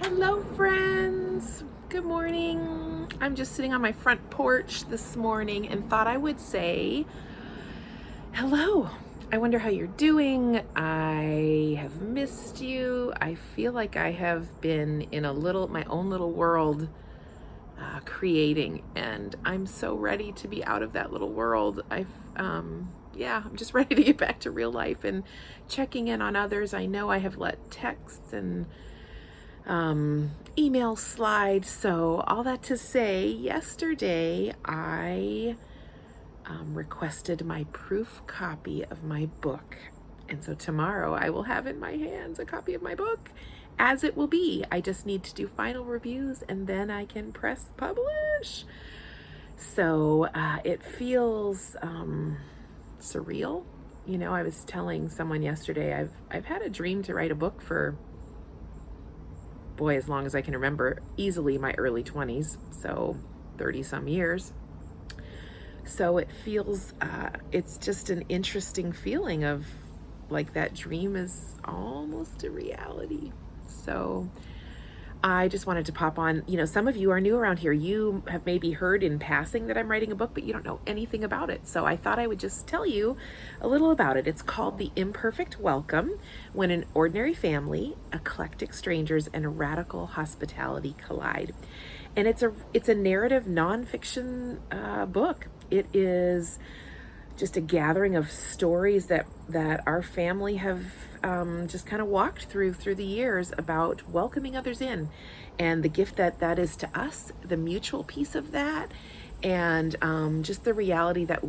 Hello, friends. Good morning. I'm just sitting on my front porch this morning and thought I would say hello. I wonder how you're doing. I have missed you. I feel like I have been in my own little world creating, and I'm so ready to be out of that little world. I'm just ready to get back to real life and checking in on others. I know I have let texts and email slide. So all that to say, yesterday I requested my proof copy of my book. And so tomorrow I will have in my hands a copy of my book, as it will be. I just need to do final reviews and then I can press publish. So it feels surreal. You know, I was telling someone yesterday, I've had a dream to write a book for, boy, as long as I can remember, easily my early 20s, so 30 some years. So it feels, it's just an interesting feeling of like that dream is almost a reality. So I just wanted to pop on. You know, some of you are new around here. You have maybe heard in passing that I'm writing a book, but you don't know anything about it. So I thought I would just tell you a little about it. It's called The Imperfect Welcome: When an Ordinary Family, Eclectic Strangers, and Radical Hospitality Collide. And it's a narrative nonfiction book. It is just a gathering of stories that our family have just kind of walked through the years about welcoming others in, and the gift that is to us, the mutual piece of that, and just the reality that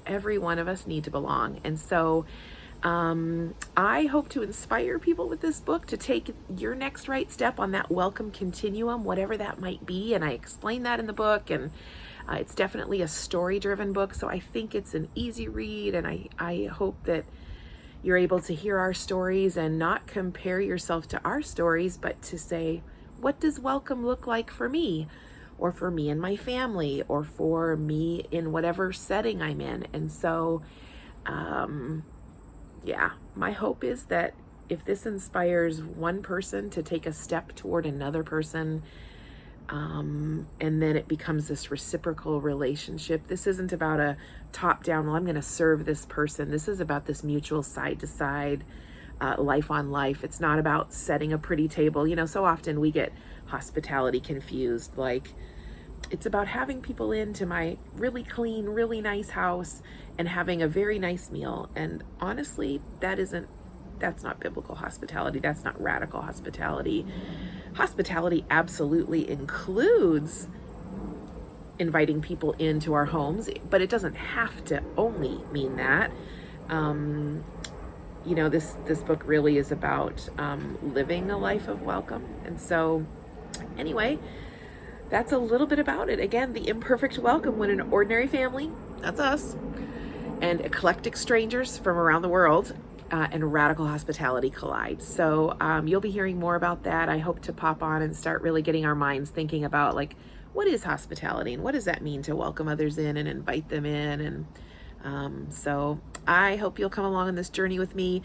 every one of us need to belong. And so I hope to inspire people with this book to take your next right step on that welcome continuum, whatever that might be. And I explain that in the book, and it's definitely a story-driven book, so I think it's an easy read, and I hope that you're able to hear our stories and not compare yourself to our stories, but to say, what does welcome look like for me, or for me and my family, or for me in whatever setting I'm in? And so, my hope is that if this inspires one person to take a step toward another person, and then it becomes this reciprocal relationship. This isn't about a top-down, well, I'm going to serve this person. This is about this mutual side-to-side, life on life. It's not about setting a pretty table. You know, so often we get hospitality confused. Like, it's about having people into my really clean, really nice house and having a very nice meal. And honestly, that's not biblical hospitality. That's not radical hospitality. Hospitality absolutely includes inviting people into our homes, but it doesn't have to only mean that. You know, this book really is about living a life of welcome. And so anyway, that's a little bit about it. Again, The Imperfect Welcome: When an Ordinary Family, that's us, and eclectic strangers from around the world, and radical hospitality collide. So you'll be hearing more about that. I hope to pop on and start really getting our minds thinking about, like, what is hospitality and what does that mean to welcome others in and invite them in. And so I hope you'll come along on this journey with me.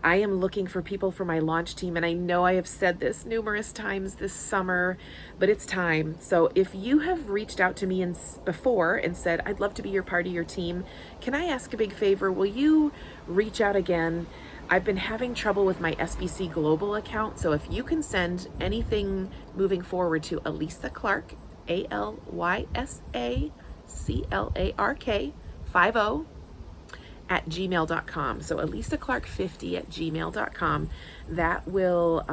I am looking for people for my launch team, and I know I have said this numerous times this summer, but it's time. So if you have reached out to me before and said, I'd love to be your part of your team, can I ask a big favor? Will you reach out again? I've been having trouble with my SBC Global account, so if you can send anything moving forward to Alyssa Clark, ALYSACLARK 50 at gmail.com. So AlyssaClark50 at gmail.com. That will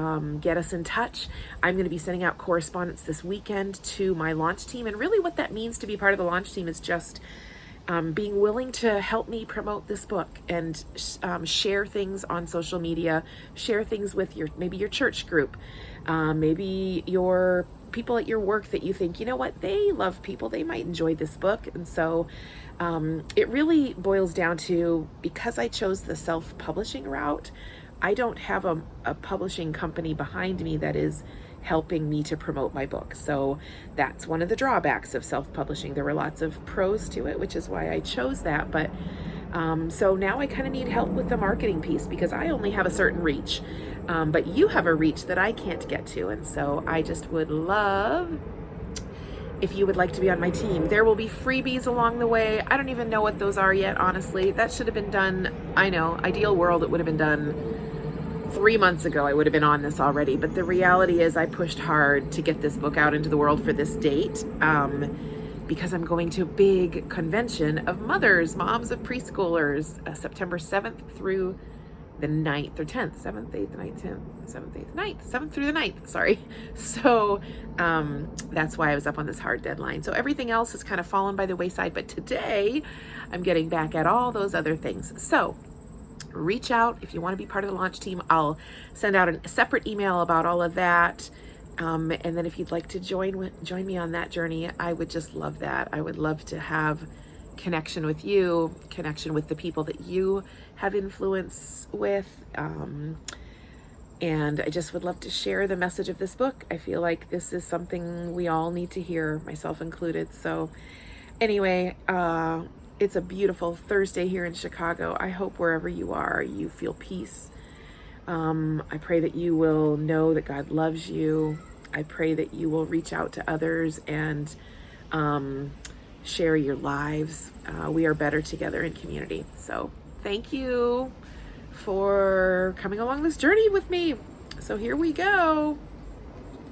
get us in touch. I'm going to be sending out correspondence this weekend to my launch team. And really what that means to be part of the launch team is just being willing to help me promote this book and share things on social media, share things with maybe your church group, maybe your people at your work that you think, you know what, they love people, they might enjoy this book. And so it really boils down to, because I chose the self-publishing route, I don't have a publishing company behind me that is helping me to promote my book. So that's one of the drawbacks of self-publishing. There were lots of pros to it, which is why I chose that. But so now I kind of need help with the marketing piece because I only have a certain reach. But you have a reach that I can't get to. And so I just would love if you would like to be on my team. There will be freebies along the way. I don't even know what those are yet, honestly. That should have been done, I know, ideal world, it would have been done 3 months ago. I would have been on this already. But the reality is I pushed hard to get this book out into the world for this date, because I'm going to a big convention of moms of preschoolers, September 7th through the 9th or 10th, 7th, 8th, 9th, 10th, 7th, 8th, 9th, 7th through the 9th, sorry. So that's why I was up on this hard deadline. So everything else has kind of fallen by the wayside, but today I'm getting back at all those other things. So reach out if you want to be part of the launch team. I'll send out a separate email about all of that. And then if you'd like to join me on that journey, I would just love that. I would love to have connection with you, connection with the people that you have influence with. And I just would love to share the message of this book. I feel like this is something we all need to hear, myself included. So anyway, it's a beautiful Thursday here in Chicago. I hope wherever you are, you feel peace. I pray that you will know that God loves you. I pray that you will reach out to others and share your lives. We are better together in community. So thank you for coming along this journey with me. So here we go.